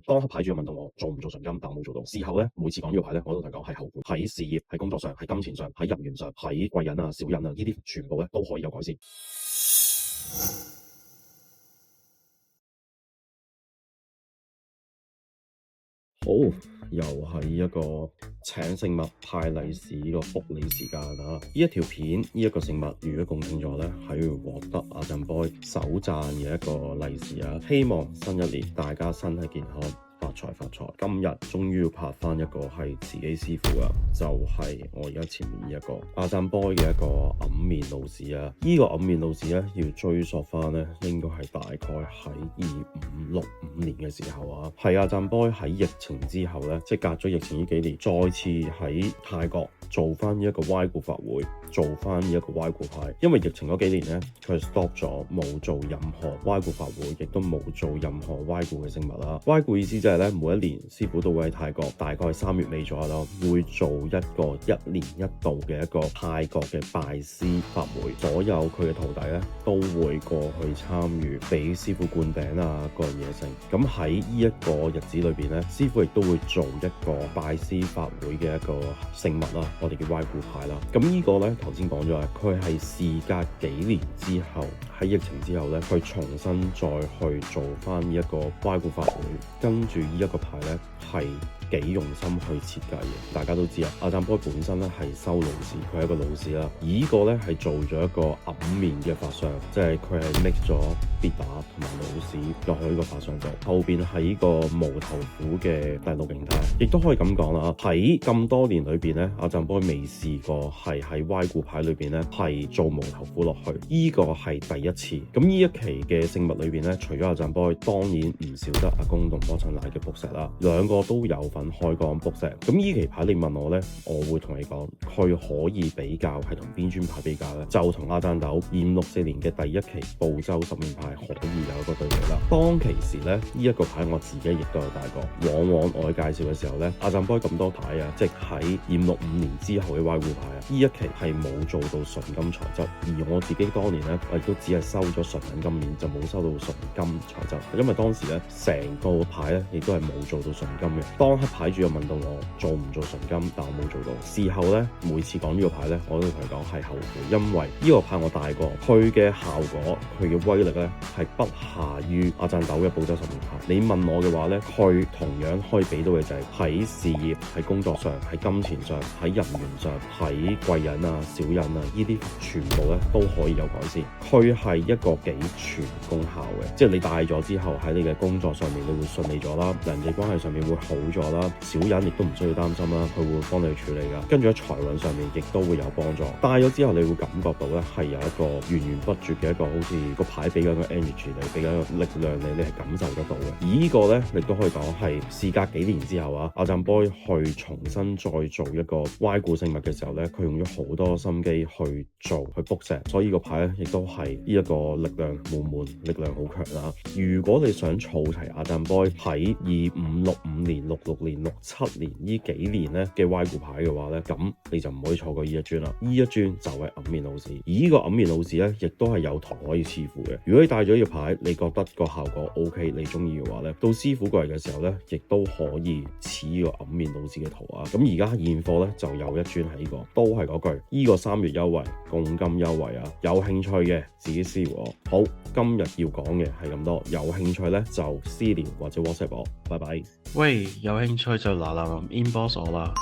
當黑牌主要問到我做唔做純金，但我冇做到。事後咧，每次講呢個牌咧，我都同佢講係後悔，喺事業、喺工作上、喺金錢上、喺人緣上、喺貴人啊、小人啊，呢啲全部咧都可以有改善。好，又係一個請聖物派利是呢個福利時間啊！呢一條片呢一個聖物，如果共稱咗咧，係會獲得阿陣 boy 首讚嘅一個利是啊！希望新一年大家身體健康。發財發財！今日終於要拍翻一個係自己師傅啊，就係我而家前面呢一個阿陣 boy 嘅一個揞面老士啊！呢個揞面老士咧，要追溯翻咧，應該係大概喺2565年嘅時候啊，係阿陣 boy 喺疫情之後咧，即係隔咗疫情呢幾年，再次喺泰國做翻一個歪故法會，做翻一個歪故牌。因為疫情嗰幾年咧，佢 stop 咗，冇做任何歪故法會，亦都冇做任何歪故嘅聖物啦。歪故意思即係咧，每一年師傅都會喺泰國，大概3月尾左右咯，會做一個1年1度嘅一個泰國嘅拜師法會，所有佢嘅徒弟咧都會過去參與，俾師傅灌頂啊，各樣嘢成。咁喺呢一個日子裏邊咧，師傅亦都會做一個拜師法會嘅一個聖物啦，我哋叫歪故牌啦。咁呢個咧頭先講咗，佢係事隔幾年之後，喺疫情之後咧，佢重新再去做翻呢一個歪故法會，跟住呢一個牌咧係幾用心去設計嘅。大家都知啊，阿陣 boy 本身咧係收老士，佢係一個老士啦。而呢個咧係做咗一個揞面嘅法相，即係佢係 mix 咗必打同埋老士落去呢個法相度。後邊係呢個無頭虎嘅第6形態，亦都可以咁講啦。喺咁多年裏邊咧，阿陣 boy 未試過係喺歪故牌裏邊咧係做無頭虎落去，呢個係第一次。咁呢一期嘅聖物裏邊咧，除咗阿陣 boy，當然唔少得阿公同波襯奶嘅卜石啦，兩個都有份開光卜石。咁呢期牌你問我咧，我會同你講，佢可以比較係同邊尊牌比較咧，就同阿贊斗2564年嘅第一期澳洲10面牌可以有一個對比啦。當其時咧，呢一個牌我自己亦都有戴過。往往我介紹嘅時候咧，阿贊 boy 咁多牌啊，即係喺2565年之後嘅歪故牌啊，呢一期係冇做到純金材質，而我自己當年咧，我亦都只係收咗純銀金面，就冇收到純金材質，因為當時咧成個牌咧亦都係冇做到純金嘅。當黑牌主又問到我做唔做純金，但我冇做到。事後咧，每次講呢個牌咧，我都同佢講係後悔，因為呢個牌我戴過，佢嘅效果、佢嘅威力咧係不下於阿贊斗嘅寶州10面牌。你問我嘅話咧，佢同樣可以俾到嘅就係喺事業、喺工作上、喺金錢上、喺人緣上、喺貴人啊、小人啊，呢啲全部咧都可以有改善。佢係一個幾全功效嘅，即係你戴咗之後喺你嘅工作上面你會順利咗啦，人際關係上面會好咗啦，小人亦都唔需要擔心啦，佢會幫你去處理噶。跟住喺財運上面亦都會有幫助。戴咗之後你會感覺到咧係有一個源源不絕嘅一個好似個牌俾緊個 energy 你，俾緊個力量你係感受得到嘅。而呢個咧你都可以講係事隔幾年之後啊，阿陣 boy 去重新再做一個歪故聖物嘅時候咧，佢用咗好多心機去做去卜石，所以個牌咧亦都係呢一個力量滿，力量好強啦。如果你想儲齊阿陣 boy 喺2565年、66年、67年呢幾年咧嘅歪故牌嘅話咧，咁你就唔可以錯過呢一尊啦。呢一尊就係揞面老士，而呢個揞面老士咧，亦都係有圖可以賜符嘅。如果你戴咗呢個牌，你覺得個效果 OK， 你中意嘅話咧，到師傅過嚟嘅時候咧，亦都可以似呢個揞面老士嘅圖啊。咁而家現貨咧就有一尊喺呢個，都係嗰句，呢個3月優惠、共金優惠啊！有興趣嘅自己私聊我。好，今日要講嘅係咁多，有興趣咧就私聊或者 WhatsApp 我。拜拜。喂，有興趣就嗱嗱臨 inbox 我啦。